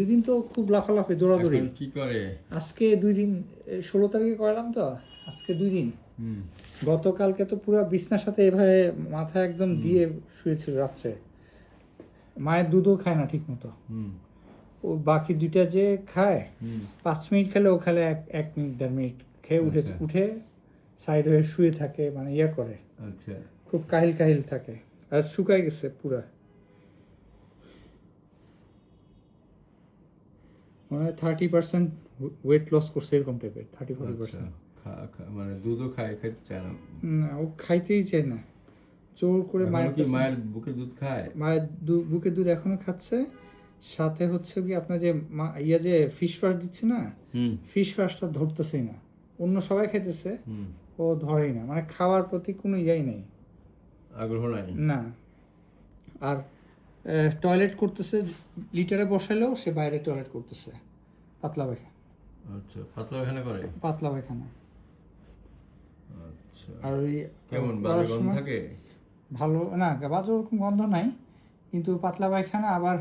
2 দিন তো খুব লাফালাফি দৌড়াদৌড়ি। এখন কি করে? আজকে 2 দিন, 16 তারিখে করালাম তো, আজকে 2 দিন। গতকালকে তো পুরো বিছনার সাথে এভাবে মাথা একদম দিয়ে শুয়েছিল রাত্রে। মায়ের দুধও খায় না ঠিক মতো। ও বাকি 2টা যে খায় 5 মিনিট খেলে ও খেলে 1 মিনিট 1.5 মিনিট খেয়ে উঠে সাইড হয়ে শুয়ে থাকে, মানে ইয়া করে। আচ্ছা, খুব কাহিল কাহিল থাকে আর শুকায় গেছে পুরা, মানে 30% ওয়েট লস করছে এরকম টাইপের, 30-40%। মানে দুধও খাইতে চায় না? না, ও খাইতেই চায় না, জোর করে মায়ের বুকের দুধ খায়। মায়ের বুকের দুধ এখনো খাচ্ছে। সাথে হচ্ছে কি আপনার যে যে ফিশ ফাস্ট দিচ্ছে না, ফিশ ফাস্টটা ধরতেছেই না। অন্য সবাই খাইতেছে, ও ধরেই না, মানে খাওয়ার প্রতি কোনো ইয়াই নেই, আগ্রহ নাই না। আর টয়লেট করতেছে, লিটারে বসালেও সে বাইরে টয়লেট করতেছে, পাতলা পায়খানা। আচ্ছা, পাতলা পায়খানা করে? পাতলা পায়খানা। আচ্ছা, আর ওই কেমন বাজে গন্ধ থাকে? ভালো না, বাজে ওরকম গন্ধ নাই, কিন্তু পাতলা পায়খানা। আবার